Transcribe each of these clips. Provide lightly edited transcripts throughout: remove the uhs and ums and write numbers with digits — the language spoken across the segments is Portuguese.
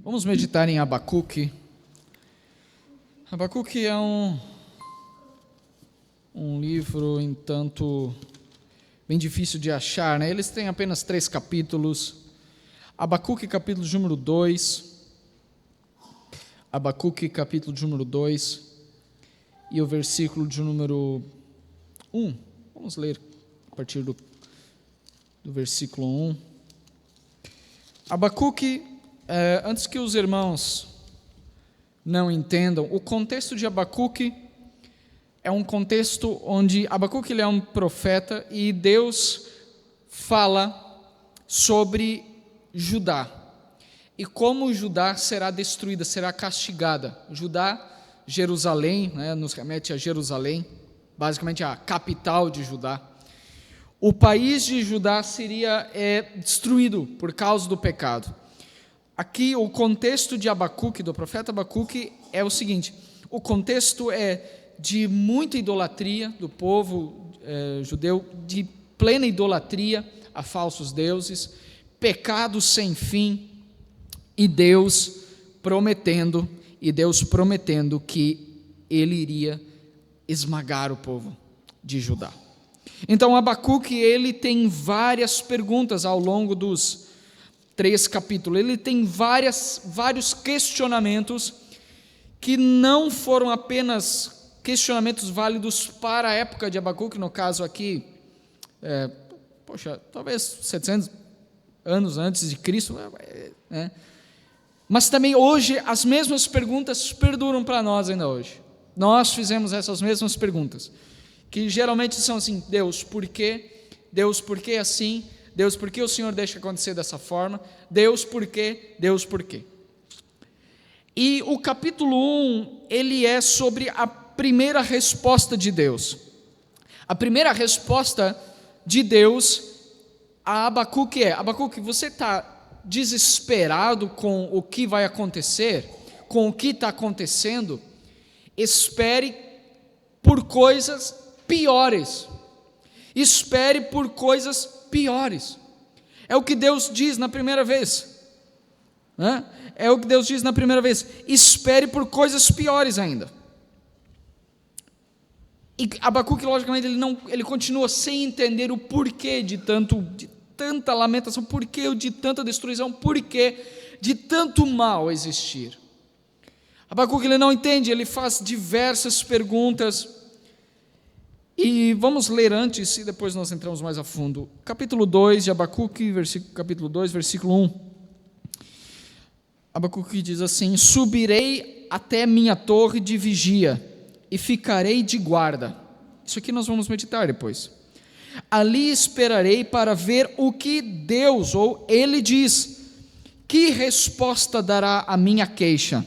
Vamos meditar em Abacuque. Abacuque é um livro, entanto, bem difícil de achar, né? Eles têm apenas 3 capítulos. Abacuque, capítulo de número 2. Abacuque, capítulo de número 2. E o versículo de número 1. Vamos ler a partir do versículo 1. Abacuque, antes que os irmãos não entendam, o contexto de Abacuque é um contexto onde Abacuque ele é um profeta e Deus fala sobre Judá e como Judá será destruída, será castigada. Judá, Jerusalém, né, nos remete a Jerusalém, basicamente a capital de Judá. O país de Judá seria destruído por causa do pecado. Aqui o contexto de Abacuque, do profeta Abacuque, é o seguinte: o contexto é de muita idolatria do povo judeu, de plena idolatria a falsos deuses, pecado sem fim, e Deus prometendo que ele iria esmagar o povo de Judá. Então Abacuque ele tem várias perguntas ao longo dos 3 capítulos, ele tem vários questionamentos que não foram apenas questionamentos válidos para a época de Abacuque, no caso aqui, talvez 700 anos antes de Cristo, mas também hoje as mesmas perguntas perduram para nós ainda hoje. Nós fizemos essas mesmas perguntas, que geralmente são assim: Deus, por quê? Deus, por que assim? Deus, por que o Senhor deixa acontecer dessa forma? Deus, por quê? Deus, por quê? E o capítulo 1, ele é sobre a primeira resposta de Deus. A primeira resposta de Deus a Abacuque é: Abacuque, você está desesperado com o que vai acontecer? Com o que está acontecendo? Espere por coisas piores. Espere por coisas piores. É o que Deus diz na primeira vez. É o que Deus diz na primeira vez. Espere por coisas piores ainda. E Abacuque, logicamente, ele continua sem entender o porquê de tanta lamentação, porquê de tanta destruição, porquê de tanto mal existir. Abacuque ele não entende, ele faz diversas perguntas. E vamos ler antes e depois nós entramos mais a fundo. Capítulo 2 de Abacuque, capítulo 2, versículo 1. Abacuque diz assim: subirei até minha torre de vigia e ficarei de guarda. Isso aqui nós vamos meditar depois. Ali esperarei para ver o que Deus ou Ele diz. Que resposta dará a minha queixa?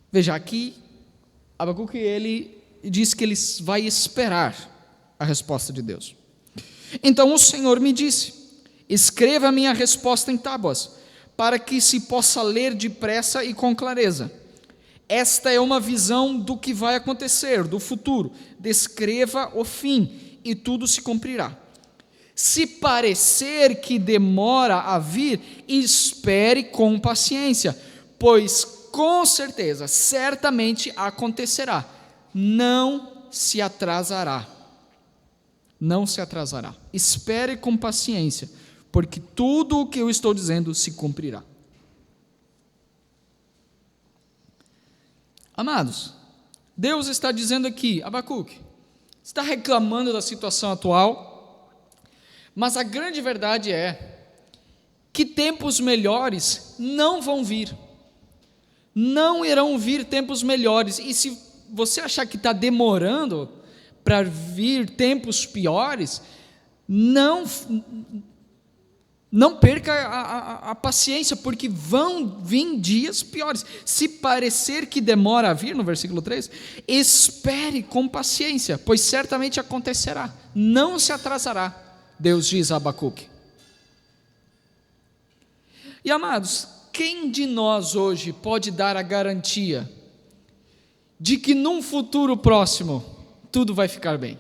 Veja, aqui Abacuque ele diz que ele vai esperar a resposta de Deus. Então o Senhor me disse: escreva a minha resposta em tábuas, para que se possa ler depressa e com clareza. Esta é uma visão do que vai acontecer, do futuro. Descreva o fim, e tudo se cumprirá. Se parecer que demora a vir, espere com paciência, pois com certeza, certamente acontecerá. Não se atrasará. Não se atrasará. Espere com paciência, porque tudo o que eu estou dizendo se cumprirá. Amados, Deus está dizendo aqui: Abacuque, está reclamando da situação atual, mas a grande verdade é que tempos melhores não vão vir. Não irão vir tempos melhores. E se você achar que está demorando para vir tempos piores, não perca a paciência, porque vão vir dias piores. Se parecer que demora a vir, no versículo 3, espere com paciência, pois certamente acontecerá, não se atrasará, Deus diz a Abacuque. E amados, quem de nós hoje pode dar a garantia de que num futuro próximo tudo vai ficar bem?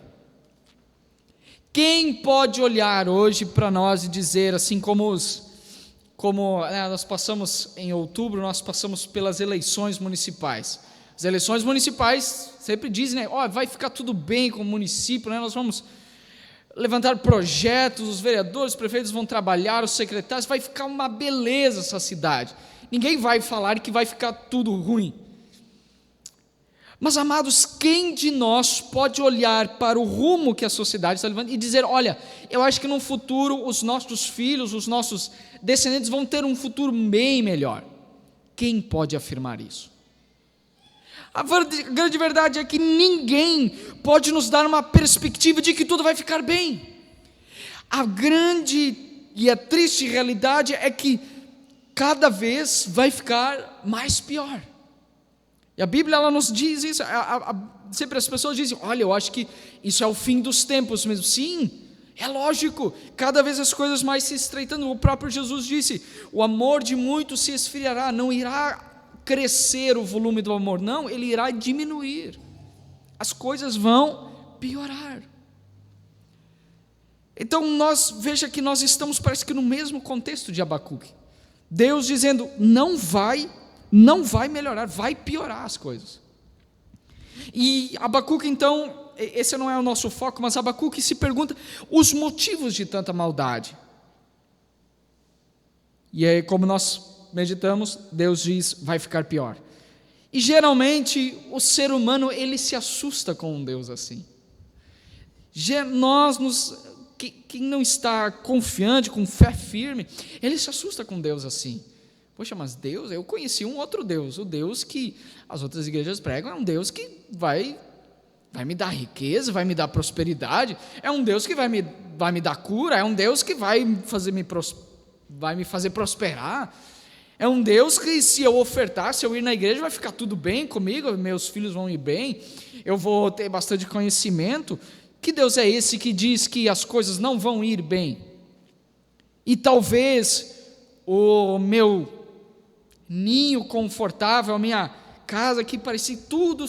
Quem pode olhar hoje para nós e dizer, assim como os como nós passamos em outubro, nós passamos pelas eleições municipais. As eleições municipais sempre dizem, vai ficar tudo bem com o município, nós vamos levantar projetos, os vereadores, os prefeitos vão trabalhar, os secretários, vai ficar uma beleza essa cidade. Ninguém vai falar que vai ficar tudo ruim. Mas, amados, quem de nós pode olhar para o rumo que a sociedade está levando e dizer, olha, eu acho que no futuro os nossos filhos, os nossos descendentes vão ter um futuro bem melhor? Quem pode afirmar isso? A grande verdade é que ninguém pode nos dar uma perspectiva de que tudo vai ficar bem. A grande e a triste realidade é que cada vez vai ficar mais pior. E a Bíblia ela nos diz isso. Sempre as pessoas dizem, olha, eu acho que isso é o fim dos tempos mesmo. Sim, é lógico, cada vez as coisas mais se estreitando. O próprio Jesus disse, o amor de muitos se esfriará, não irá crescer o volume do amor, não, ele irá diminuir, as coisas vão piorar. Então veja que nós estamos parece que no mesmo contexto de Abacuque, Deus dizendo, não vai melhorar, vai piorar as coisas. E Abacuque então, esse não é o nosso foco, mas Abacuque se pergunta os motivos de tanta maldade. E aí, como nós meditamos, Deus diz, vai ficar pior. E geralmente o ser humano ele se assusta com um Deus assim. Quem não está confiante, com fé firme, ele se assusta com Deus assim. Poxa, mas Deus, eu conheci um outro Deus, o Deus que as outras igrejas pregam, é um Deus que vai me dar riqueza, vai me dar prosperidade, é um Deus que vai me dar cura, é um Deus que vai me fazer prosperar. É um Deus que se eu ofertar, se eu ir na igreja, vai ficar tudo bem comigo, meus filhos vão ir bem, eu vou ter bastante conhecimento. Que Deus é esse que diz que as coisas não vão ir bem? E talvez o meu ninho confortável, a minha casa que parecia tudo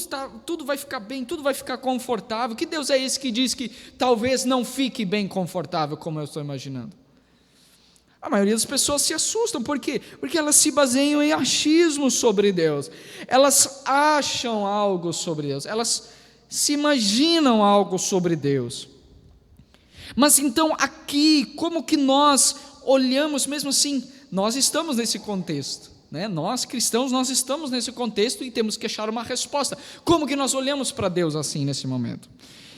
vai ficar bem, tudo vai ficar confortável. Que Deus é esse que diz que talvez não fique bem confortável como eu estou imaginando? A maioria das pessoas se assustam, por quê? Porque elas se baseiam em achismos sobre Deus, elas acham algo sobre Deus, elas se imaginam algo sobre Deus. Mas então aqui, como que nós olhamos mesmo assim? Nós estamos nesse contexto, nós cristãos, nós estamos nesse contexto e temos que achar uma resposta. Como que nós olhamos para Deus assim nesse momento?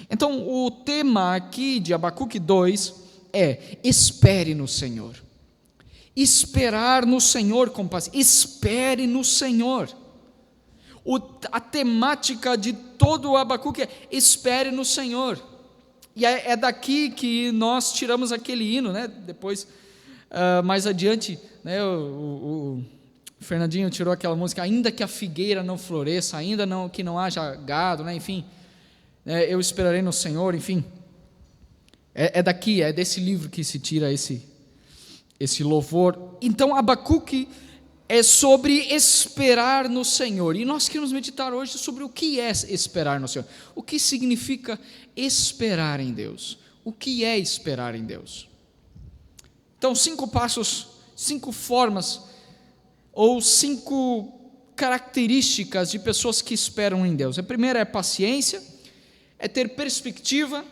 Então o tema aqui de Abacuque 2 é, espere no Senhor. Esperar no Senhor com paz, espere no Senhor. A temática de todo o Abacuque é, espere no Senhor. E é daqui que nós tiramos aquele hino, depois, mais adiante, o Fernandinho tirou aquela música, ainda que a figueira não floresça, ainda que não haja gado, enfim, eu esperarei no Senhor, enfim, é daqui, é desse livro que se tira esse louvor. Então Abacuque é sobre esperar no Senhor, e nós queremos meditar hoje sobre o que é esperar no Senhor, o que significa esperar em Deus, o que é esperar em Deus. Então 5 passos, 5 formas, ou 5 características de pessoas que esperam em Deus. A primeira é paciência, é ter perspectiva,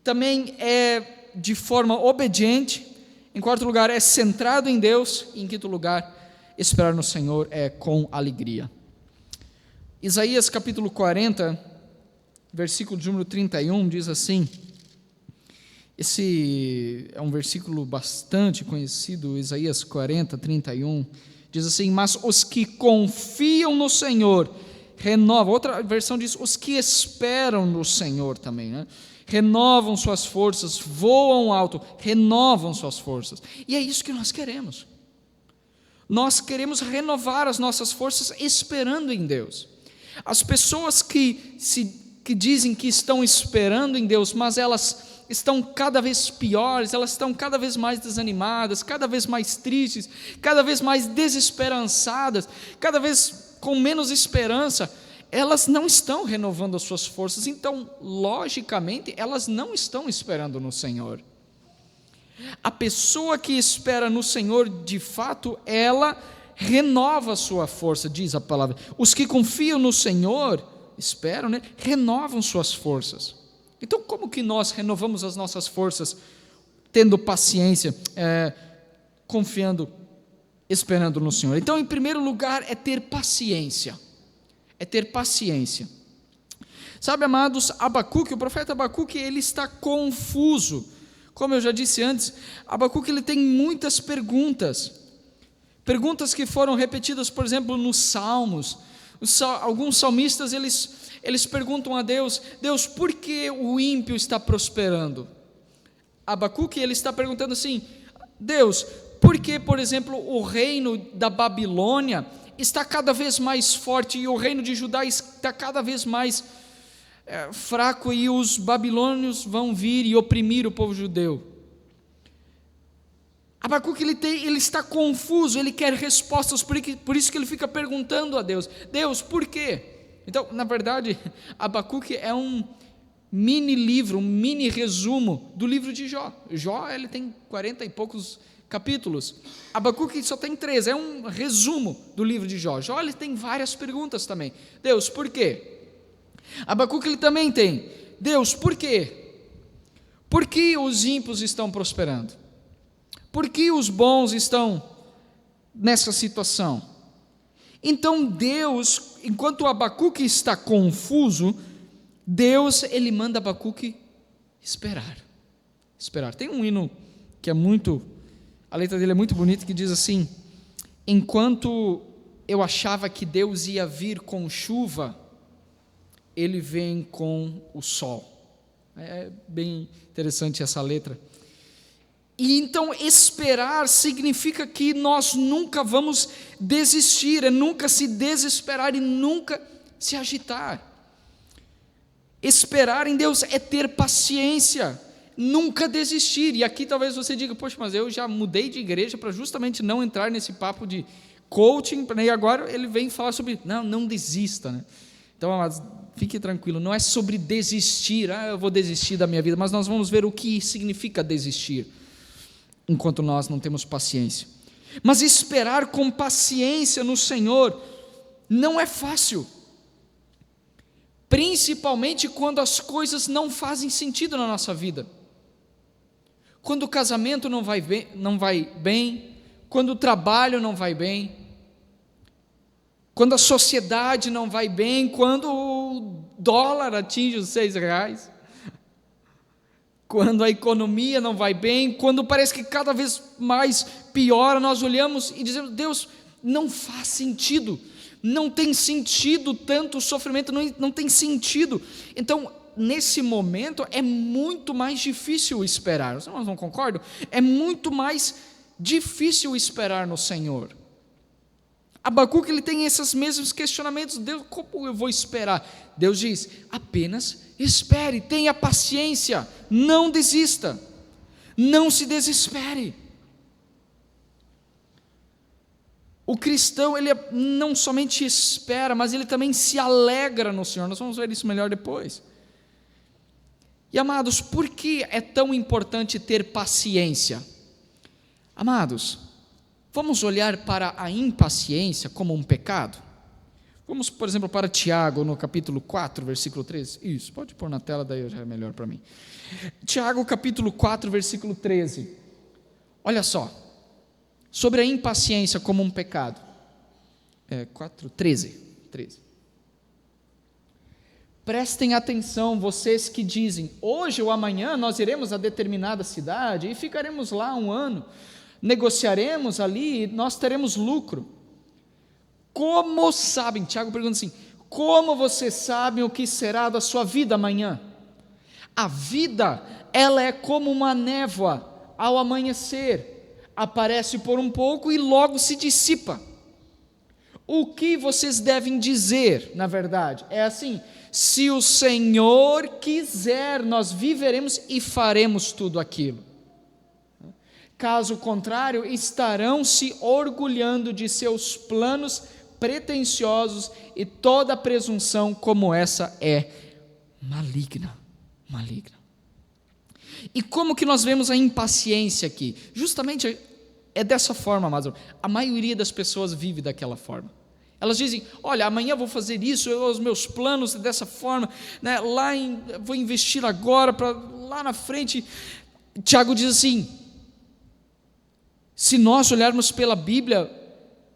também é de forma obediente. Em quarto lugar, é centrado em Deus. E em quinto lugar, esperar no Senhor é com alegria. Isaías capítulo 40, versículo de número 31, diz assim, esse é um versículo bastante conhecido, Isaías 40, 31, diz assim, mas os que confiam no Senhor renovam, outra versão diz, os que esperam no Senhor também, renovam suas forças, voam alto, renovam suas forças. E é isso que nós queremos. Nós queremos renovar as nossas forças esperando em Deus. As pessoas que dizem que estão esperando em Deus, mas elas estão cada vez piores, elas estão cada vez mais desanimadas, cada vez mais tristes, cada vez mais desesperançadas, cada vez com menos esperança, elas não estão renovando as suas forças, então, logicamente, elas não estão esperando no Senhor. A pessoa que espera no Senhor, de fato, ela renova a sua força, diz a palavra. Os que confiam no Senhor, esperam, né? Renovam suas forças. Então, como que nós renovamos as nossas forças? Tendo paciência, confiando, esperando no Senhor. Então, em primeiro lugar, é ter paciência. É ter paciência. Sabe, amados, Abacuque, o profeta Abacuque, ele está confuso. Como eu já disse antes, Abacuque ele tem muitas perguntas. Perguntas que foram repetidas, por exemplo, nos Salmos. Alguns salmistas, eles perguntam a Deus, Deus, por que o ímpio está prosperando? Abacuque, ele está perguntando assim, Deus, por que, por exemplo, o reino da Babilônia está cada vez mais forte e o reino de Judá está cada vez mais fraco e os babilônios vão vir e oprimir o povo judeu? Abacuque ele está confuso, ele quer respostas, por isso que ele fica perguntando a Deus, Deus, por quê? Então, na verdade, Abacuque é um mini livro, um mini resumo do livro de Jó. Jó, ele tem 40 e poucos capítulos, Abacuque só tem 13, é um resumo do livro de Jó. Jó, ele tem várias perguntas também. Deus, por quê? Abacuque ele também tem, Deus, por quê? Por que os ímpios estão prosperando? Por que os bons estão nessa situação? Então Deus, enquanto Abacuque está confuso, Deus, ele manda Abacuque esperar. Tem um hino que a letra dele é muito bonita, que diz assim, enquanto eu achava que Deus ia vir com chuva, ele vem com o sol. É bem interessante essa letra. E então esperar significa que nós nunca vamos desistir, é nunca se desesperar e nunca se agitar. Esperar em Deus é ter paciência, nunca desistir. E aqui talvez você diga, poxa, mas eu já mudei de igreja para justamente não entrar nesse papo de coaching, e agora ele vem falar sobre, não desista, né? Então, amados, fique tranquilo, não é sobre desistir, eu vou desistir da minha vida, mas nós vamos ver o que significa desistir, enquanto nós não temos paciência. Mas esperar com paciência no Senhor não é fácil, principalmente quando as coisas não fazem sentido na nossa vida, quando o casamento não vai bem, quando o trabalho não vai bem, quando a sociedade não vai bem, quando o dólar atinge os R$6, quando a economia não vai bem, quando parece que cada vez mais piora, nós olhamos e dizemos, Deus, não faz sentido, não tem sentido tanto o sofrimento, não tem sentido. Então, nesse momento, é muito mais difícil esperar. Os irmãos não concordam? É muito mais difícil esperar no Senhor. Abacuque, ele tem esses mesmos questionamentos, Deus, como eu vou esperar? Deus diz, apenas espere, tenha paciência, não desista, não se desespere. O cristão, ele não somente espera, mas ele também se alegra no Senhor, nós vamos ver isso melhor depois. E amados, por que é tão importante ter paciência? Amados, vamos olhar para a impaciência como um pecado? Vamos, por exemplo, para Tiago, no capítulo 4, versículo 13. Isso, pode pôr na tela, daí já é melhor para mim. Tiago, capítulo 4, versículo 13. Olha só, sobre a impaciência como um pecado. 13. Prestem atenção, vocês que dizem, hoje ou amanhã nós iremos a determinada cidade e ficaremos lá 1 ano, negociaremos ali e nós teremos lucro. Como sabem, Tiago pergunta assim, como vocês sabem o que será da sua vida amanhã? A vida, ela é como uma névoa ao amanhecer, aparece por um pouco e logo se dissipa. O que vocês devem dizer, na verdade, é assim, se o Senhor quiser, nós viveremos e faremos tudo aquilo. Caso contrário, estarão se orgulhando de seus planos pretensiosos e toda presunção como essa é maligna. E como que nós vemos a impaciência aqui? Justamente é dessa forma, amados. A maioria das pessoas vive daquela forma. Elas dizem, olha, amanhã eu vou fazer isso, os meus planos dessa forma, né? Vou investir agora, para lá na frente. Tiago diz assim, se nós olharmos pela Bíblia,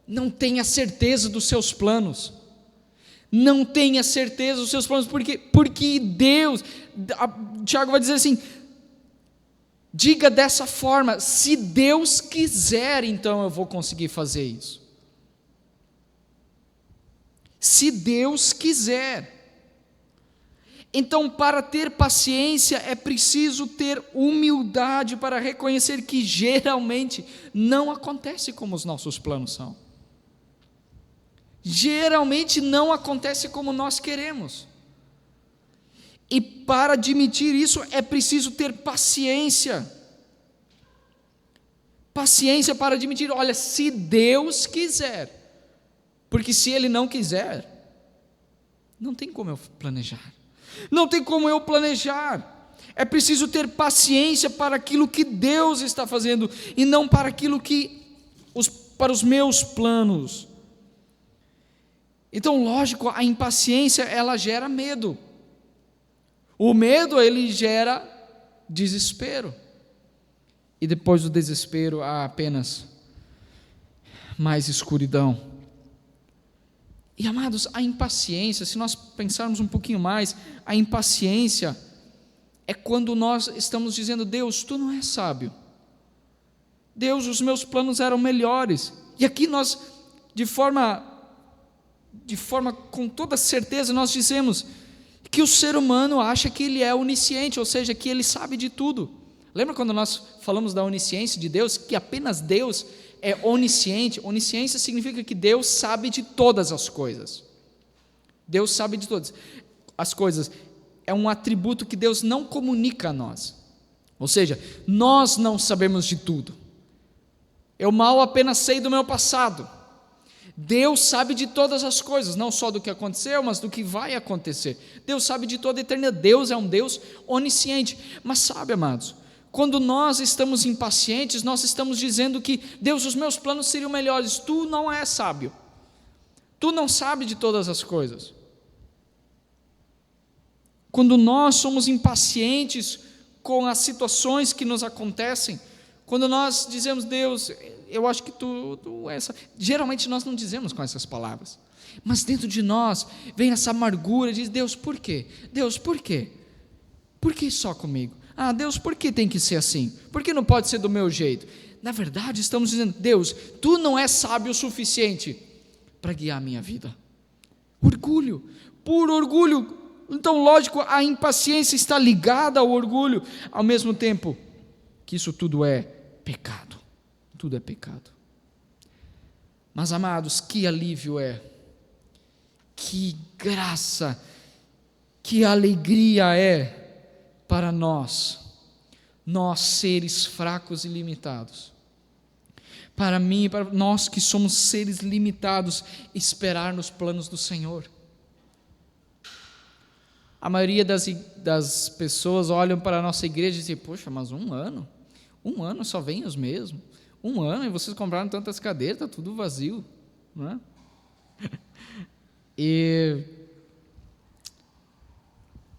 não tenha certeza dos seus planos. Não tenha certeza dos seus planos, porque Deus, Tiago vai dizer assim, diga dessa forma, se Deus quiser, então eu vou conseguir fazer isso. Se Deus quiser. Então, para ter paciência, é preciso ter humildade para reconhecer que geralmente não acontece como os nossos planos são. Geralmente não acontece como nós queremos. E para admitir isso, é preciso ter paciência. Paciência para admitir, olha, se Deus quiser. Porque se Ele não quiser, não tem como eu planejar. Não tem como eu planejar. É preciso ter paciência para aquilo que Deus está fazendo e não para aquilo para os meus planos. Então, lógico, a impaciência, ela gera medo. O medo, ele gera desespero. E depois do desespero, há apenas mais escuridão. E, amados, a impaciência, se nós pensarmos um pouquinho mais, a impaciência é quando nós estamos dizendo, Deus, Tu não és sábio. Deus, os meus planos eram melhores. E aqui nós, de forma com toda certeza, nós dizemos que o ser humano acha que ele é onisciente, ou seja, que ele sabe de tudo. Lembra quando nós falamos da onisciência de Deus, que apenas Deus é onisciente? Onisciência significa que Deus sabe de todas as coisas. Deus sabe de todas as coisas. É um atributo que Deus não comunica a nós. Ou seja, nós não sabemos de tudo. Eu mal apenas sei do meu passado. Deus sabe de todas as coisas, não só do que aconteceu, mas do que vai acontecer. Deus sabe de toda a eternidade. Deus é um Deus onisciente. Mas sabe, amados, quando nós estamos impacientes, nós estamos dizendo que, Deus, os meus planos seriam melhores. Tu não és sábio. Tu não sabes de todas as coisas. Quando nós somos impacientes com as situações que nos acontecem, quando nós dizemos, Deus, eu acho que tu és... Geralmente nós não dizemos com essas palavras, mas dentro de nós vem essa amargura, diz, Deus, por quê? Deus, por quê? Por que só comigo? Ah, Deus, por que tem que ser assim? Por que não pode ser do meu jeito? Na verdade, estamos dizendo, Deus, Tu não és sábio o suficiente para guiar a minha vida. Orgulho, puro orgulho. Então, lógico, a impaciência está ligada ao orgulho, ao mesmo tempo que isso tudo é pecado. Tudo é pecado. Mas, amados, que alívio é, que graça, que alegria é para nós seres fracos e limitados. Para mim e para nós que somos seres limitados, esperar nos planos do Senhor. A maioria das pessoas olham para a nossa igreja e dizem, poxa, mas um ano só vem os mesmos. Um ano e vocês compraram tantas cadeiras, está tudo vazio, não é? E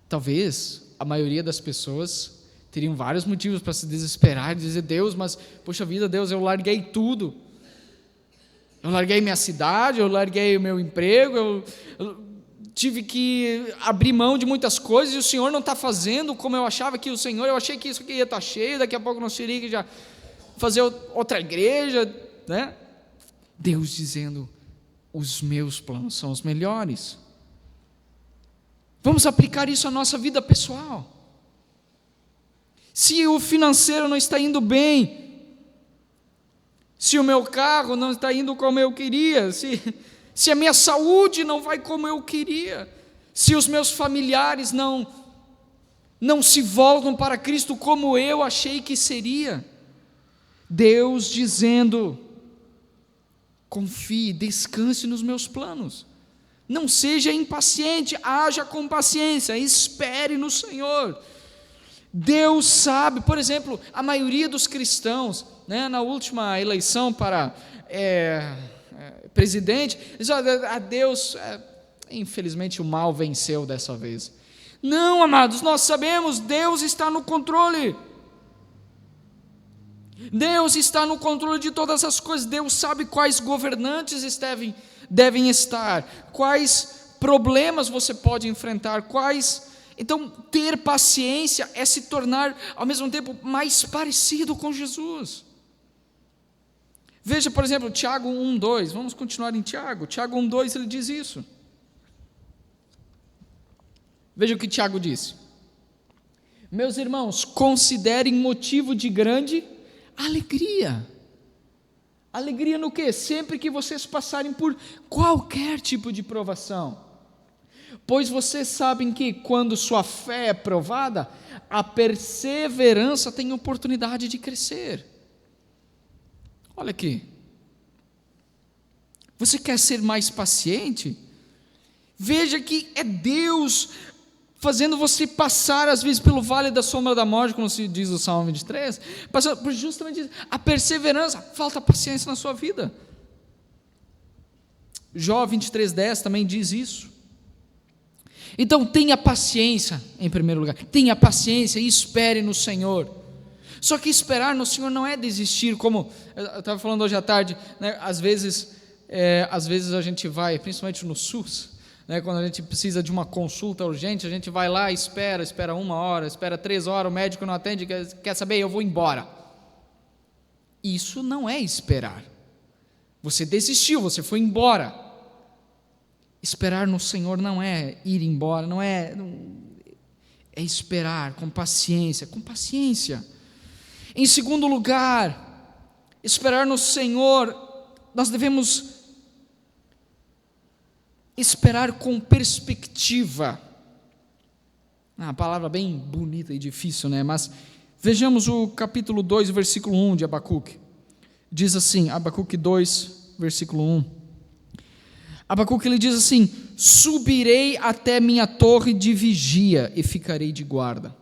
talvez a maioria das pessoas teriam vários motivos para se desesperar e dizer, Deus, mas, poxa vida, Deus, eu larguei tudo. Eu larguei minha cidade, eu larguei o meu emprego, eu tive que abrir mão de muitas coisas e o Senhor não está fazendo como eu achava que o Senhor, eu achei que isso aqui ia estar cheio, daqui a pouco nós teríamos que já fazer outra igreja, né? Deus dizendo, os meus planos são os melhores. Vamos aplicar isso à nossa vida pessoal. Se o financeiro não está indo bem, se o meu carro não está indo como eu queria, se a minha saúde não vai como eu queria, se os meus familiares não se voltam para Cristo como eu achei que seria, Deus dizendo, confie, descanse nos meus planos, não seja impaciente, haja com paciência, espere no Senhor. Deus sabe, por exemplo, a maioria dos cristãos, né, na última eleição para presidente, diz: a Deus, infelizmente o mal venceu dessa vez. Não, amados, nós sabemos, Deus está no controle. Deus está no controle de todas as coisas. Deus sabe quais governantes devem estar, quais problemas você pode enfrentar, Então, ter paciência é se tornar, ao mesmo tempo, mais parecido com Jesus. Veja, por exemplo, Tiago 1:2, vamos continuar em Tiago. Tiago 1:2, ele diz isso. Veja o que Tiago disse: meus irmãos, considerem motivo de grande alegria. Alegria no quê? Sempre que vocês passarem por qualquer tipo de provação. Pois vocês sabem que quando sua fé é provada, a perseverança tem oportunidade de crescer. Olha aqui. Você quer ser mais paciente? Veja que é Deus fazendo você passar, às vezes, pelo vale da sombra da morte, como se diz o Salmo 23, passando por justamente a perseverança. Falta paciência na sua vida. Jó 23:10 também diz isso. Então tenha paciência em primeiro lugar, tenha paciência e espere no Senhor. Só que esperar no Senhor não é desistir, como eu estava falando hoje à tarde, né? Às vezes a gente vai, principalmente no SUS, né? Quando a gente precisa de uma consulta urgente, a gente vai lá e espera 1 hora, espera 3 horas, o médico não atende, quer saber, eu vou embora. Isso não é esperar. Você desistiu, você foi embora. Esperar no Senhor não é ir embora, é esperar com paciência, Em segundo lugar, esperar no Senhor, nós devemos esperar com perspectiva. Uma palavra bem bonita e difícil, né? Mas vejamos o capítulo 2, versículo 1 de Abacuque. Diz assim, Abacuque 2, versículo 1. Abacuque, ele diz assim: subirei até minha torre de vigia e ficarei de guarda.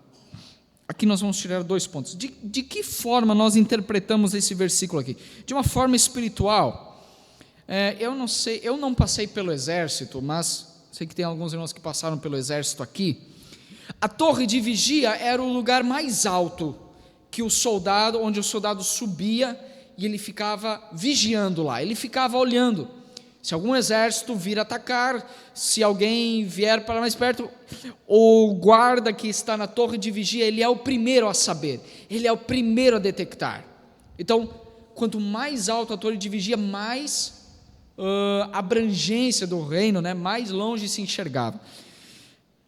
Aqui nós vamos tirar 2 pontos. De que forma nós interpretamos esse versículo aqui? De uma forma espiritual. Eu não sei, eu não passei pelo exército, mas sei que tem alguns irmãos que passaram pelo exército aqui. A torre de vigia era o lugar mais alto que onde o soldado subia e ele ficava vigiando lá, ele ficava olhando. Se algum exército vir atacar, se alguém vier para mais perto, o guarda que está na torre de vigia, ele é o primeiro a saber, ele é o primeiro a detectar. Então, quanto mais alta a torre de vigia, mais abrangência do reino, né? Mais longe se enxergava.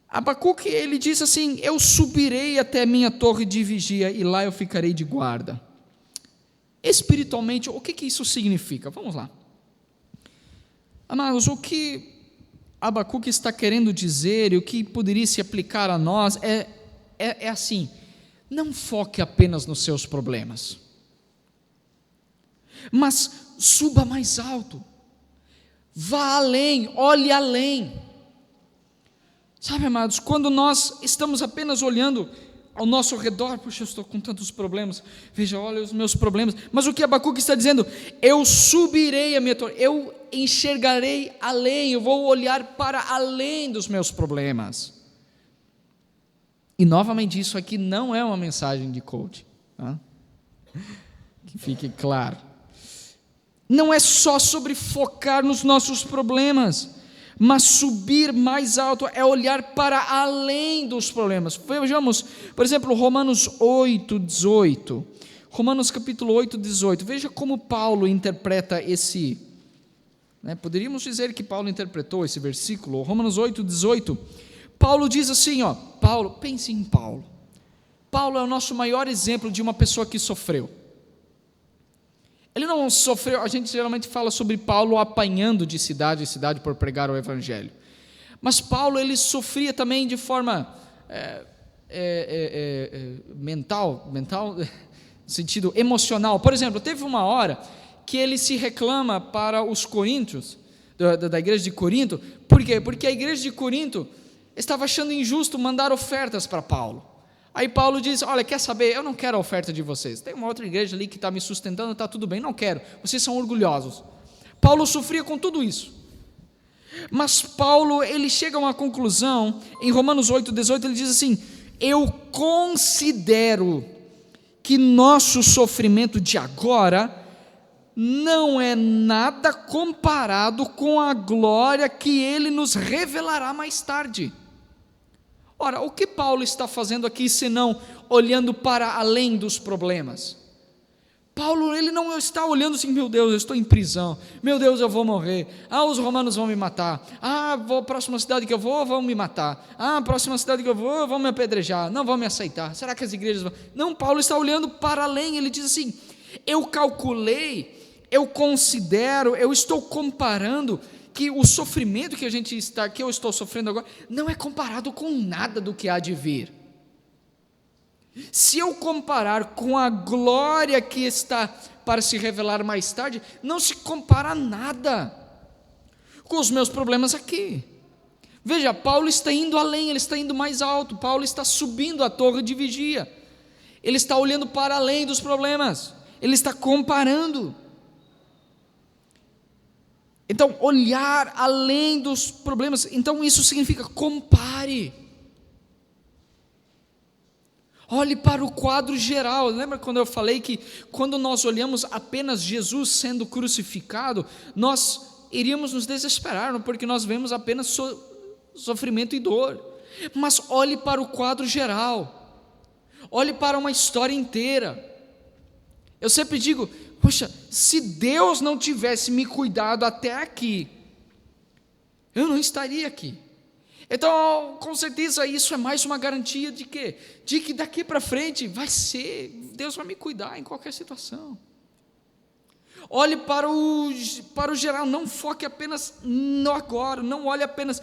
Abacuque, ele diz assim: eu subirei até minha torre de vigia e lá eu ficarei de guarda. Espiritualmente, o que isso significa? Vamos lá. Amados, o que Abacuque está querendo dizer e o que poderia se aplicar a nós é assim: não foque apenas nos seus problemas, mas suba mais alto, vá além, olhe além. Sabe, amados, quando nós estamos apenas olhando ao nosso redor, puxa, eu estou com tantos problemas, veja, olha os meus problemas, mas o que Abacuque está dizendo? Eu subirei a minha torre, eu enxergarei além, eu vou olhar para além dos meus problemas. E novamente, isso aqui não é uma mensagem de coach, tá? Que fique claro. Não é só sobre focar nos nossos problemas, mas subir mais alto é olhar para além dos problemas. Vejamos, por exemplo, Romanos 8:18. Romanos capítulo 8:18. Veja como Paulo interpreta esse, poderíamos dizer que Paulo interpretou esse versículo. Romanos 8:18. Paulo diz assim, pense em Paulo. Paulo é o nosso maior exemplo de uma pessoa que sofreu. Ele não sofreu, a gente geralmente fala sobre Paulo apanhando de cidade em cidade por pregar o evangelho. Mas Paulo, ele sofria também de forma mental, no sentido emocional. Por exemplo, teve uma hora que ele se reclama para os coríntios, da igreja de Corinto. Por quê? Porque a igreja de Corinto estava achando injusto mandar ofertas para Paulo. Aí Paulo diz: olha, quer saber, eu não quero a oferta de vocês, tem uma outra igreja ali que está me sustentando, está tudo bem, não quero, vocês são orgulhosos. Paulo sofria com tudo isso, mas Paulo, ele chega a uma conclusão, em Romanos 8,18, ele diz assim: eu considero que nosso sofrimento de agora não é nada comparado com a glória que ele nos revelará mais tarde. Ora, o que Paulo está fazendo aqui, senão olhando para além dos problemas? Paulo, ele não está olhando assim: meu Deus, eu estou em prisão, meu Deus, eu vou morrer, os romanos vão me matar, a próxima cidade que eu vão me matar, a próxima cidade que eu vão me apedrejar, não vão me aceitar, será que as igrejas vão... Não, Paulo está olhando para além, ele diz assim: eu calculei, eu considero, eu estou comparando que o sofrimento que eu estou sofrendo agora, não é comparado com nada do que há de vir. Se eu comparar com a glória que está para se revelar mais tarde, não se compara nada com os meus problemas aqui. Veja, Paulo está indo além, ele está indo mais alto, Paulo está subindo a torre de vigia, ele está olhando para além dos problemas, ele está comparando. Então, olhar além dos problemas, então isso significa compare. Olhe para o quadro geral. Lembra quando eu falei que quando nós olhamos apenas Jesus sendo crucificado, nós iríamos nos desesperar, porque nós vemos apenas sofrimento e dor. Mas olhe para o quadro geral, olhe para uma história inteira. Eu sempre digo: poxa, se Deus não tivesse me cuidado até aqui, eu não estaria aqui. Então, com certeza, isso é mais uma garantia de quê? De que daqui para frente Deus vai me cuidar em qualquer situação. Olhe para o geral, não foque apenas no agora, não olhe apenas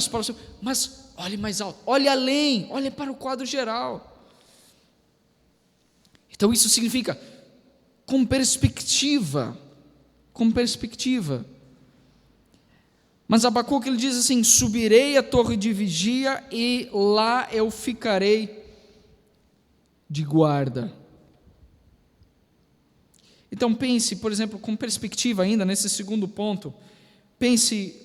para o seu, mas olhe mais alto, olhe além, olhe para o quadro geral. Então isso significa com perspectiva. Mas Abacuque, ele diz assim: subirei à torre de vigia e lá eu ficarei de guarda. Então pense, por exemplo, com perspectiva ainda, nesse segundo ponto, pense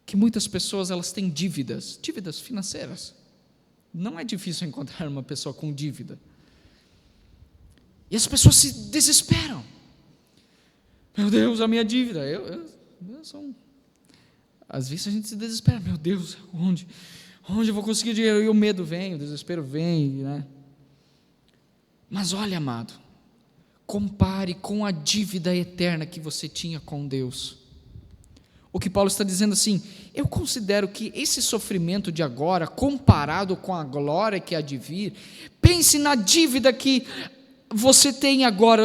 que muitas pessoas, elas têm dívidas financeiras. Não é difícil encontrar uma pessoa com dívida. E as pessoas se desesperam. Meu Deus, a minha dívida. Às vezes a gente se desespera. Meu Deus, onde eu vou conseguir dinheiro? E o medo vem, o desespero vem, né? Mas olha, amado, compare com a dívida eterna que você tinha com Deus. O que Paulo está dizendo assim: eu considero que esse sofrimento de agora, comparado com a glória que há de vir, pense na dívida que você tem agora,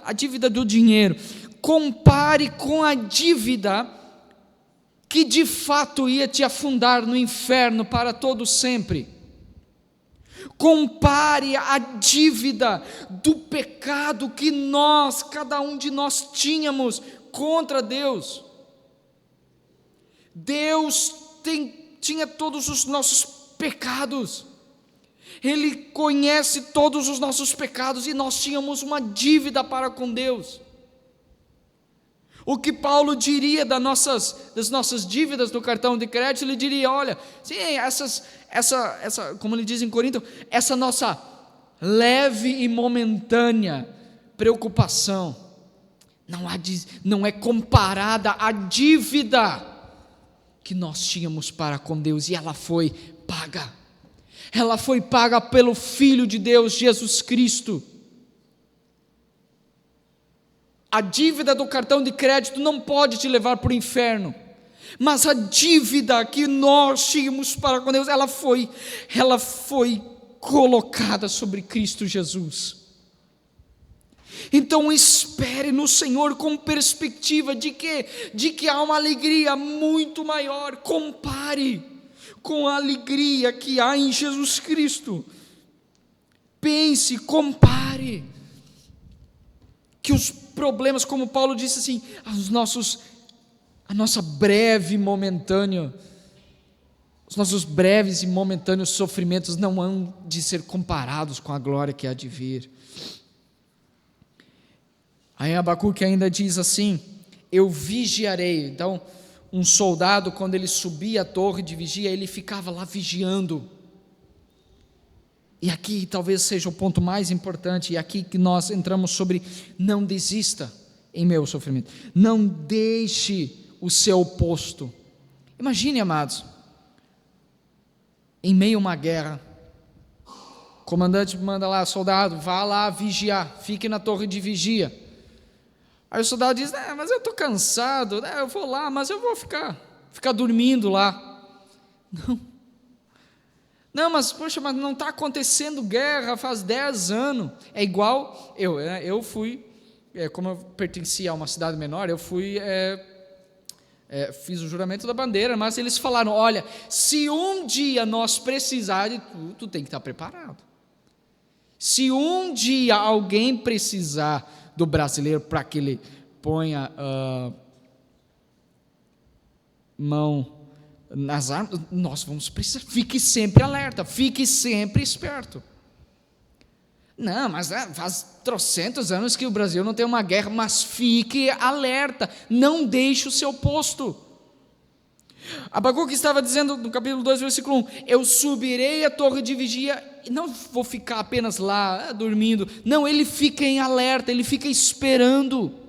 a dívida do dinheiro. Compare com a dívida que de fato ia te afundar no inferno para todo sempre. Compare a dívida do pecado que cada um de nós tínhamos contra Deus. Deus tinha todos os nossos pecados, Ele conhece todos os nossos pecados, e nós tínhamos uma dívida para com Deus. O que Paulo diria das nossas dívidas do cartão de crédito? Ele diria: olha, sim, como ele diz em Corinto, essa nossa leve e momentânea preocupação não é comparada à dívida que nós tínhamos para com Deus, e ela foi paga. Ela foi paga pelo Filho de Deus, Jesus Cristo. A dívida do cartão de crédito não pode te levar para o inferno, mas a dívida que nós tínhamos para com Deus, ela foi colocada sobre Cristo Jesus. Então espere no Senhor com perspectiva de que há uma alegria muito maior. Compare com a alegria que há em Jesus Cristo. Pense, compare. Que os problemas, como Paulo disse assim, a nossa breve, momentânea Os nossos breves e momentâneos sofrimentos não hão de ser comparados com a glória que há de vir. Aí Abacuque ainda diz assim: eu vigiarei. Então, um soldado, quando ele subia a torre de vigia, ele ficava lá vigiando. E aqui talvez seja o ponto mais importante, e aqui que nós entramos sobre: não desista em meio ao sofrimento, não deixe o seu posto. Imagine, amados, em meio a uma guerra, o comandante manda lá: soldado, vá lá vigiar, fique na torre de vigia. Aí o soldado diz: mas eu estou cansado, eu vou lá, mas eu vou ficar dormindo lá. Não, mas poxa, mas não está acontecendo guerra faz 10 anos. É igual, eu fui, como eu pertencia a uma cidade menor, eu fui, fiz o juramento da bandeira, mas eles falaram: olha, se um dia nós precisarmos, tu tem que estar preparado. Se um dia alguém precisar do brasileiro para que ele ponha mão nas armas, nós vamos precisar. Fique sempre alerta, fique sempre esperto. Não, mas faz trocentos anos que o Brasil não tem uma guerra, mas fique alerta, não deixe o seu posto. Abacuque estava dizendo no capítulo 2, versículo 1: eu subirei a torre de vigia, e não vou ficar apenas lá dormindo. Não, ele fica em alerta, ele fica esperando.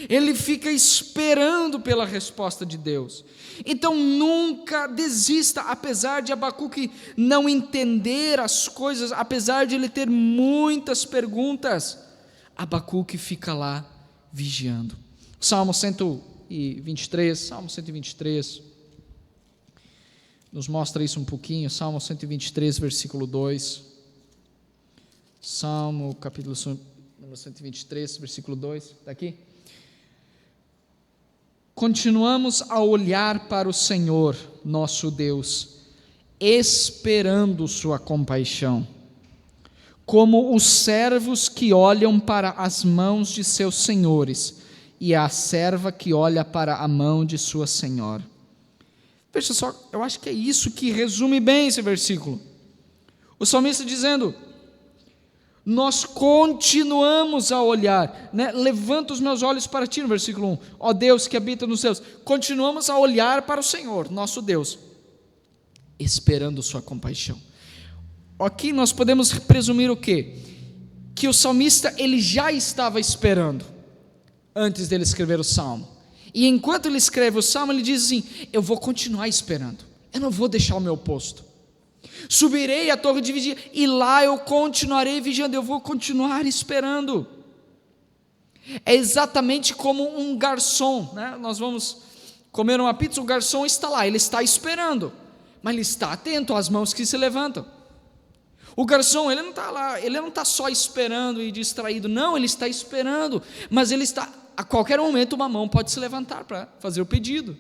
Ele fica esperando pela resposta de Deus. Então nunca desista, apesar de Abacuque não entender as coisas, apesar de ele ter muitas perguntas, Abacuque fica lá vigiando. Salmo 123 nos mostra isso um pouquinho. Salmo 123, versículo 2. Salmo capítulo 123, versículo 2, está aqui? Continuamos a olhar para o Senhor, nosso Deus, esperando sua compaixão, como os servos que olham para as mãos de seus senhores, e a serva que olha para a mão de sua senhora. Veja só, eu acho que é isso que resume bem esse versículo. O salmista dizendo: nós continuamos a olhar, levanta os meus olhos para ti, no versículo 1, ó Deus que habita nos céus, continuamos a olhar para o Senhor, nosso Deus, esperando sua compaixão. Aqui nós podemos presumir o quê? Que o salmista, ele já estava esperando, antes dele escrever o salmo, e enquanto ele escreve o salmo, ele diz assim: eu vou continuar esperando, eu não vou deixar o meu posto. Subirei à torre de vigia, e lá eu continuarei vigiando, eu vou continuar esperando. É exatamente como um garçom, nós vamos comer uma pizza, o garçom está lá, ele está esperando, mas ele está atento às mãos que se levantam. O garçom, ele não está lá, ele não está só esperando e distraído, não, ele está esperando, mas ele está, a qualquer momento uma mão pode se levantar para fazer o pedido.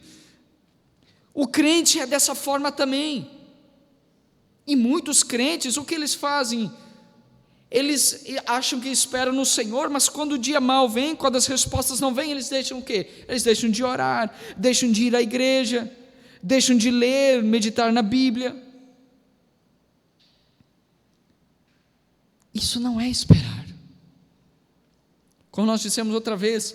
O crente é dessa forma também. E muitos crentes, o que eles fazem? Eles acham que esperam no Senhor, mas quando o dia mal vem, quando as respostas não vêm, eles deixam o quê? Eles deixam de orar, deixam de ir à igreja, deixam de ler, meditar na Bíblia. Isso não é esperar. Como nós dissemos outra vez,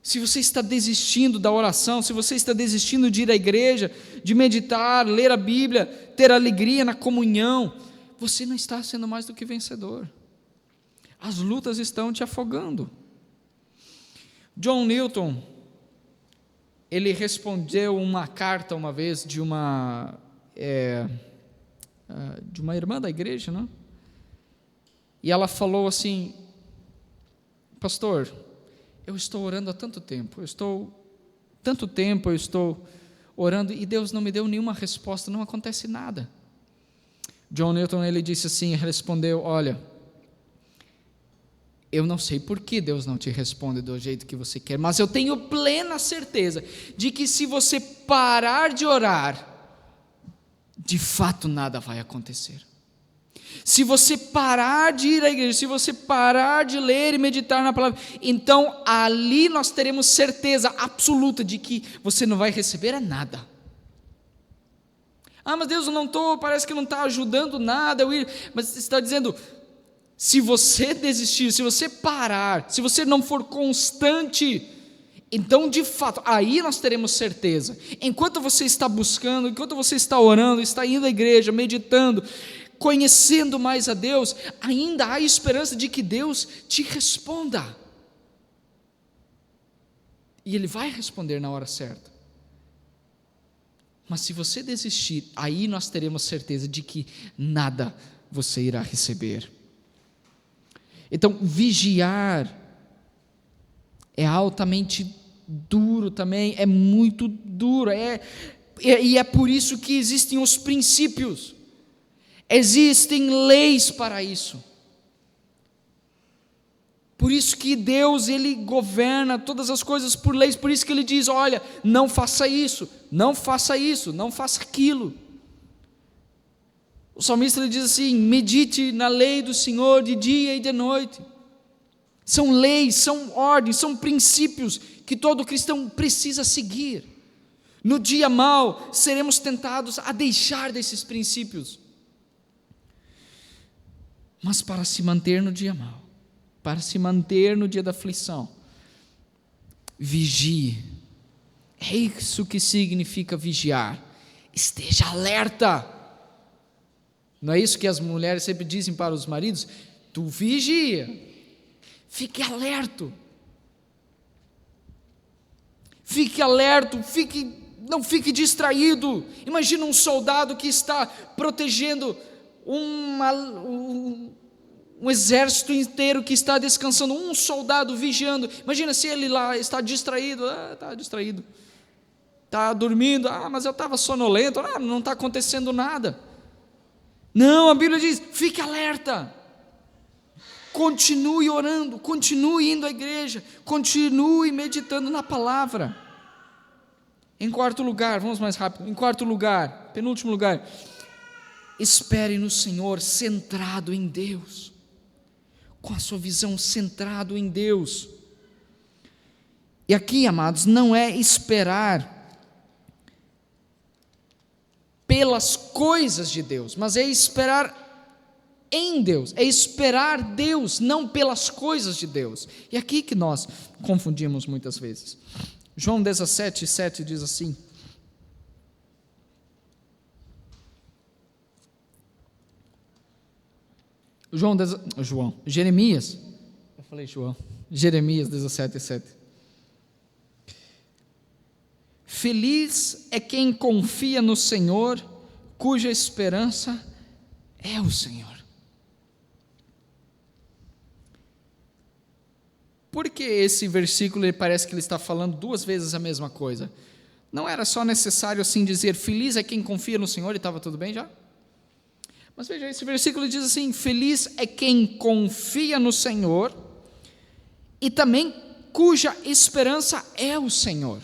se você está desistindo da oração, se você está desistindo de ir à igreja, de meditar, ler a Bíblia, ter alegria na comunhão, você não está sendo mais do que vencedor. As lutas estão te afogando. John Newton, ele respondeu uma carta uma vez de uma irmã da igreja, não? E ela falou assim: pastor, eu estou orando há tanto tempo, eu estou orando e Deus não me deu nenhuma resposta, não acontece nada. John Newton, ele disse assim, respondeu: olha, eu não sei por que Deus não te responde do jeito que você quer, mas eu tenho plena certeza de que se você parar de orar, de fato nada vai acontecer. Se você parar de ir à igreja, se você parar de ler e meditar na palavra, então ali nós teremos certeza absoluta de que você não vai receber nada. Mas Deus, eu não estou, parece que não está ajudando nada. Mas você está dizendo, se você desistir, se você parar, se você não for constante, então de fato, aí nós teremos certeza. Enquanto você está buscando, enquanto você está orando, está indo à igreja, meditando, conhecendo mais a Deus, ainda há esperança de que Deus te responda. E Ele vai responder na hora certa. Mas se você desistir, aí nós teremos certeza de que nada você irá receber. Então, vigiar é altamente duro também, é muito duro, e é por isso que existem os princípios, existem leis para isso. Por isso que Deus, Ele governa todas as coisas por leis, por isso que Ele diz, olha, não faça isso, não faça isso, não faça aquilo. O salmista ele diz assim, medite na lei do Senhor de dia e de noite. São leis, são ordens, são princípios que todo cristão precisa seguir. No dia mau, seremos tentados a deixar desses princípios. Mas para se manter no dia mau, para se manter no dia da aflição, vigie. É isso que significa vigiar. Esteja alerta. Não é isso que as mulheres sempre dizem para os maridos? Tu vigia, fique alerta. Fique alerta, não fique distraído. Imagina um soldado que está protegendo um exército inteiro que está descansando, um soldado vigiando. Imagina se ele lá está distraído, está dormindo, mas eu estava sonolento, não está acontecendo nada. Não, a Bíblia diz, fique alerta, continue orando, continue indo à igreja, continue meditando na palavra. Em quarto lugar, vamos mais rápido, penúltimo lugar, espere no Senhor, centrado em Deus, com a sua visão centrado em Deus. E aqui, amados, não é esperar pelas coisas de Deus, mas é esperar em Deus, é esperar Deus, não pelas coisas de Deus. E aqui que nós confundimos muitas vezes. João 17:7 diz assim, Jeremias 17:7. Feliz é quem confia no Senhor, cuja esperança é o Senhor. Por que esse versículo parece que ele está falando duas vezes a mesma coisa? Não era só necessário assim dizer, feliz é quem confia no Senhor, e estava tudo bem já? Mas veja, esse versículo diz assim, feliz é quem confia no Senhor, e também cuja esperança é o Senhor.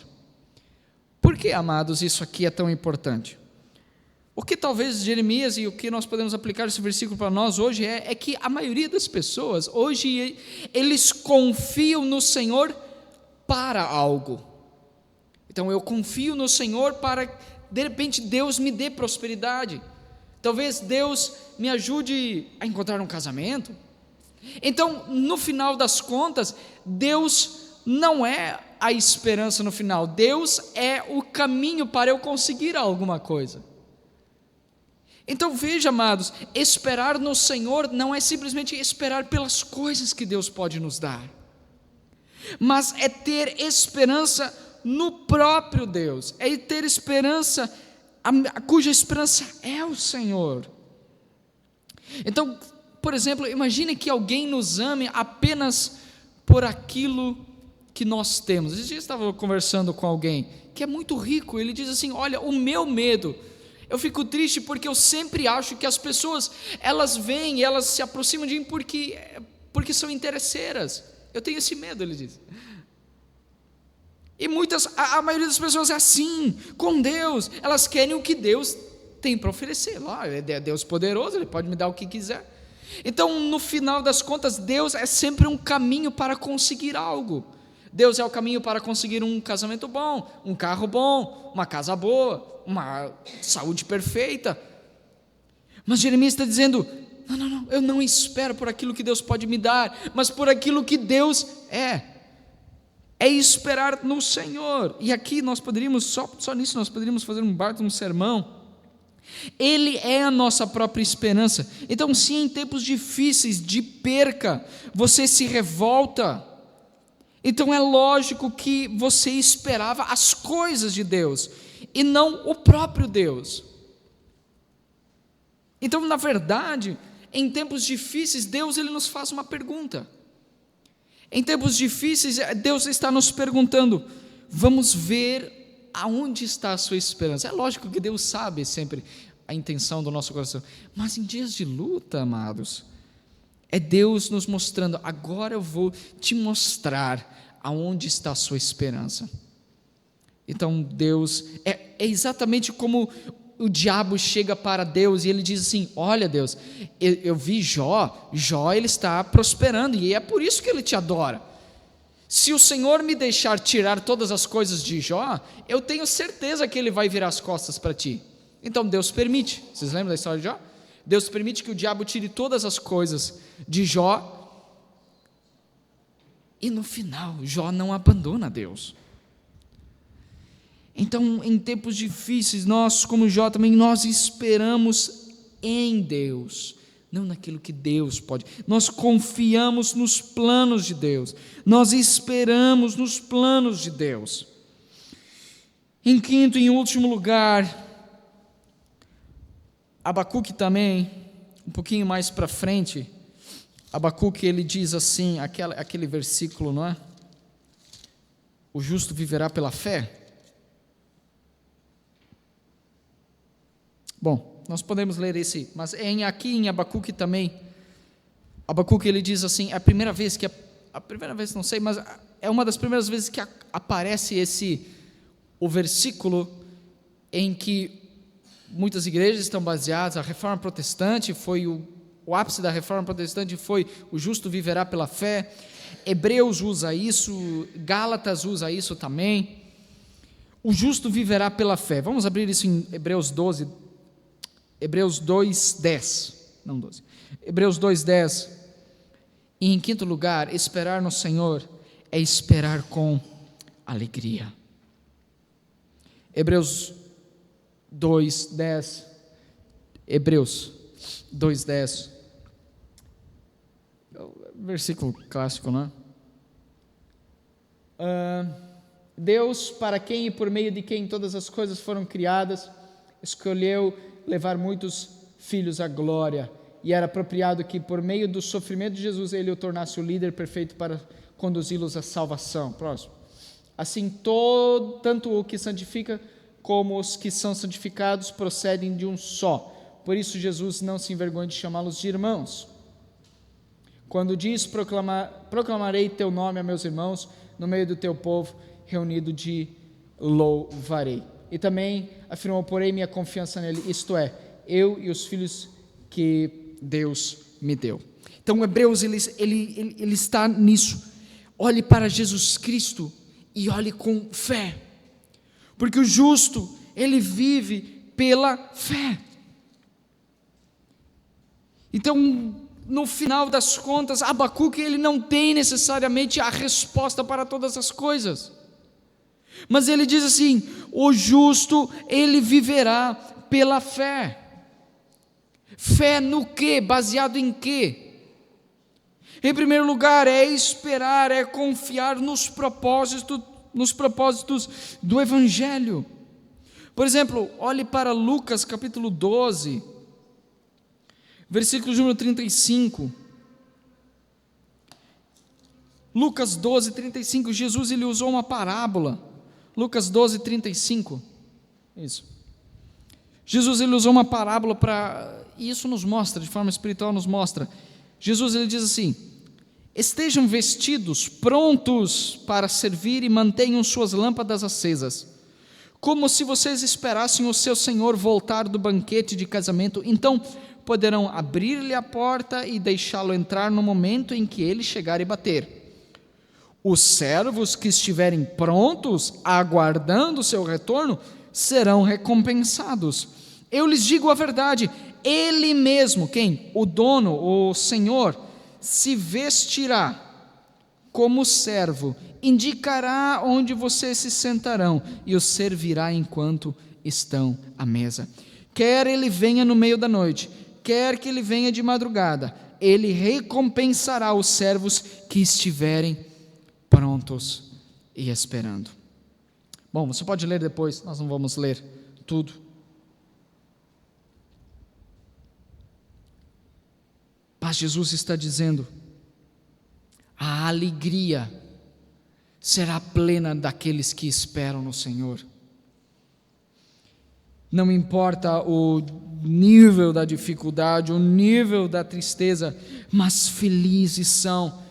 Por que, amados, isso aqui é tão importante? O que talvez Jeremias e o que nós podemos aplicar esse versículo para nós hoje é que a maioria das pessoas, hoje, eles confiam no Senhor para algo. Então, eu confio no Senhor para, de repente, Deus me dê prosperidade. Talvez Deus me ajude a encontrar um casamento. Então, no final das contas, Deus não é a esperança no final, Deus é o caminho para eu conseguir alguma coisa. Então veja, amados, esperar no Senhor não é simplesmente esperar pelas coisas que Deus pode nos dar, mas é ter esperança no próprio Deus, é ter esperança, cuja esperança é o Senhor. Então, por exemplo, imagine que alguém nos ame apenas por aquilo que nós temos. Esses dias eu estava conversando com alguém que é muito rico, ele diz assim, olha, o meu medo, eu fico triste porque eu sempre acho que as pessoas, elas vêm, elas se aproximam de mim porque são interesseiras, eu tenho esse medo, ele diz. E a maioria das pessoas é assim, com Deus, elas querem o que Deus tem para oferecer, é Deus poderoso, Ele pode me dar o que quiser. Então, no final das contas, Deus é sempre um caminho para conseguir algo. Deus é o caminho para conseguir um casamento bom, um carro bom, uma casa boa, uma saúde perfeita. Mas Jeremias está dizendo: não, eu não espero por aquilo que Deus pode me dar, mas por aquilo que Deus é esperar no Senhor. E aqui nós poderíamos, só nisso nós poderíamos fazer um baita um sermão. Ele é a nossa própria esperança. Então, se em tempos difíceis de perca você se revolta, então é lógico que você esperava as coisas de Deus e não o próprio Deus. Então, na verdade, em tempos difíceis, Deus ele nos faz uma pergunta. Em tempos difíceis, Deus está nos perguntando: vamos ver aonde está a sua esperança. É lógico que Deus sabe sempre a intenção do nosso coração, mas em dias de luta, amados, é Deus nos mostrando: agora eu vou te mostrar aonde está a sua esperança. Então Deus, é exatamente como o diabo chega para Deus e ele diz assim: olha Deus, eu vi Jó ele está prosperando e é por isso que ele te adora. Se o Senhor me deixar tirar todas as coisas de Jó, eu tenho certeza que ele vai virar as costas para ti. Então Deus permite. Vocês lembram da história de Jó? Deus permite que o diabo tire todas as coisas de Jó e no final Jó não abandona Deus. Então, em tempos difíceis, nós, como Jó também, nós esperamos em Deus, não naquilo que Deus pode. Nós confiamos nos planos de Deus, nós esperamos nos planos de Deus. Em quinto e em último lugar, Abacuque também, um pouquinho mais para frente, Abacuque ele diz assim, aquele versículo, não é? O justo viverá pela fé. Bom, nós podemos ler esse, mas aqui em Abacuque também, Abacuque ele diz assim, é a primeira vez não sei, mas é uma das primeiras vezes que aparece o versículo em que muitas igrejas estão baseadas, a reforma protestante foi o ápice da reforma protestante foi o justo viverá pela fé. Hebreus usa isso, Gálatas usa isso também, o justo viverá pela fé. Vamos abrir isso em Hebreus 2:10, não 12, Hebreus 2:10, e em quinto lugar, esperar no Senhor é esperar com alegria. Hebreus 2:10, versículo clássico, não é? Deus, para quem e por meio de quem todas as coisas foram criadas, escolheu levar muitos filhos à glória, e era apropriado que por meio do sofrimento de Jesus ele o tornasse o líder perfeito para conduzi-los à salvação. Próximo. Assim, tanto o que santifica como os que são santificados procedem de um só. Por isso Jesus não se envergonha de chamá-los de irmãos. Quando diz: proclamarei teu nome a meus irmãos, no meio do teu povo reunido de louvarei. E também afirmou: porém minha confiança nele, isto é, eu e os filhos que Deus me deu. Então Hebreus ele está nisso. Olhe para Jesus Cristo e olhe com fé, porque o justo ele vive pela fé. Então, no final das contas, Abacuque ele não tem necessariamente a resposta para todas as coisas, mas ele diz assim: o justo ele viverá pela fé. Fé no quê? Baseado em quê? Em primeiro lugar, é esperar, é confiar nos propósitos do Evangelho. Por exemplo, olhe para Lucas capítulo 12, versículo número 35. Lucas 12, 35, Jesus ele usou uma parábola. Lucas 12, 35. Isso. Jesus ele usou uma parábola e isso nos mostra, de forma espiritual nos mostra. Jesus ele diz assim: estejam vestidos, prontos para servir e mantenham suas lâmpadas acesas, como se vocês esperassem o seu Senhor voltar do banquete de casamento. Então poderão abrir-lhe a porta e deixá-lo entrar no momento em que ele chegar e bater. Os servos que estiverem prontos, aguardando o seu retorno, serão recompensados. Eu lhes digo a verdade, ele mesmo, quem? O dono, o senhor, se vestirá como servo, indicará onde vocês se sentarão e os servirá enquanto estão à mesa. Quer ele venha no meio da noite, quer que ele venha de madrugada, ele recompensará os servos que estiverem prontos e esperando. Bom, você pode ler depois, nós não vamos ler tudo. Mas Jesus está dizendo, a alegria será plena daqueles que esperam no Senhor. Não importa o nível da dificuldade, o nível da tristeza, mas felizes são,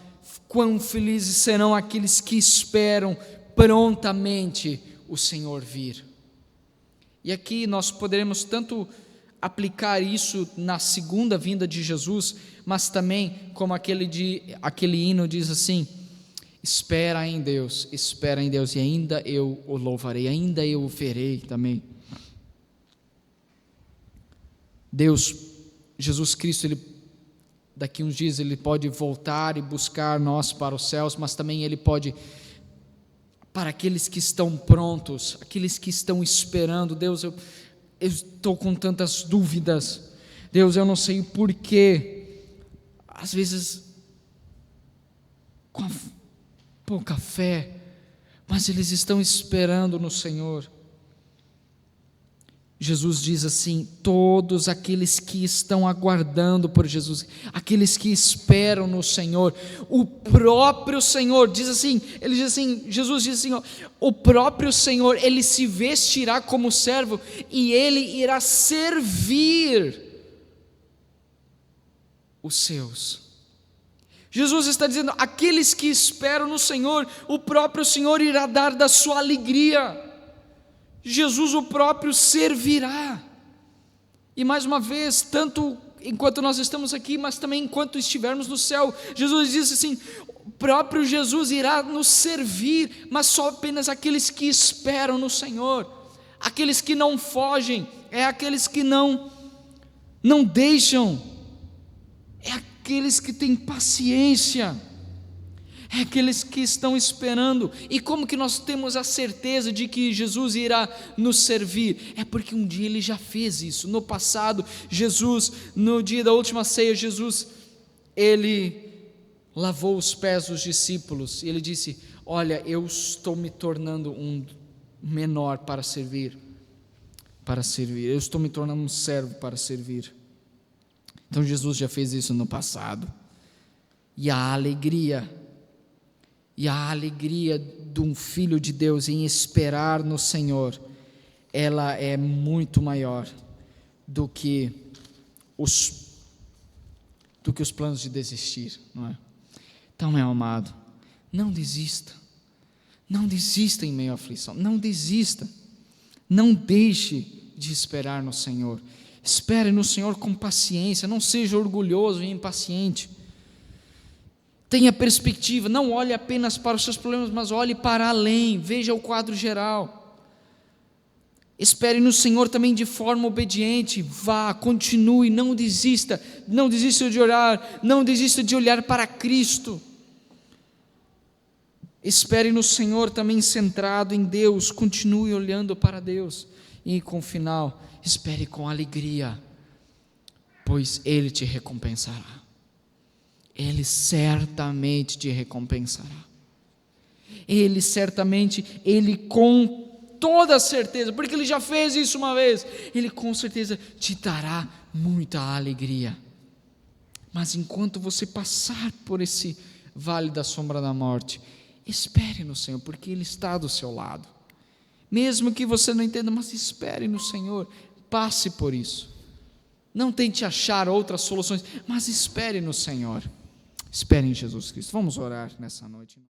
quão felizes serão aqueles que esperam prontamente o Senhor vir. E aqui nós poderemos tanto aplicar isso na segunda vinda de Jesus, mas também como aquele hino diz assim, espera em Deus, e ainda eu o louvarei, ainda eu o verei também. Deus, Jesus Cristo, daqui uns dias Ele pode voltar e buscar nós para os céus, mas também Ele pode, para aqueles que estão prontos, aqueles que estão esperando. Deus, eu estou com tantas dúvidas, Deus, eu não sei porquê, às vezes com pouca fé, mas eles estão esperando no Senhor. Jesus diz assim, todos aqueles que estão aguardando por Jesus, aqueles que esperam no Senhor, o próprio Senhor, Jesus diz assim, o próprio Senhor, Ele se vestirá como servo e Ele irá servir os seus. Jesus está dizendo, aqueles que esperam no Senhor, o próprio Senhor irá dar da sua alegria. Jesus o próprio servirá. E mais uma vez, tanto enquanto nós estamos aqui, mas também enquanto estivermos no céu, Jesus diz assim, o próprio Jesus irá nos servir, mas só apenas aqueles que esperam no Senhor, aqueles que não fogem, aqueles que não deixam, aqueles que têm paciência, aqueles que estão esperando. E como que nós temos a certeza de que Jesus irá nos servir? É porque um dia Ele já fez isso, no passado. Jesus, no dia da última ceia, Ele lavou os pés dos discípulos, e Ele disse, olha, eu estou me tornando um menor para servir, eu estou me tornando um servo para servir. Então Jesus já fez isso no passado, e a alegria de um filho de Deus em esperar no Senhor, ela é muito maior do que os planos de desistir, não é? Então, meu amado, não desista em meio à aflição, não desista, não deixe de esperar no Senhor, espere no Senhor com paciência, não seja orgulhoso e impaciente. Tenha perspectiva, não olhe apenas para os seus problemas, mas olhe para além, veja o quadro geral. Espere no Senhor também de forma obediente, vá, continue, não desista de orar, não desista de olhar para Cristo. Espere no Senhor também centrado em Deus, continue olhando para Deus. E com o final, espere com alegria, pois Ele te recompensará. Ele certamente te recompensará. Ele com toda certeza, porque Ele já fez isso uma vez, Ele com certeza te dará muita alegria. Mas enquanto você passar por esse vale da sombra da morte, espere no Senhor, porque Ele está do seu lado. Mesmo que você não entenda, mas espere no Senhor, passe por isso. Não tente achar outras soluções, mas espere no Senhor. Espere em Jesus Cristo. Vamos orar nessa noite.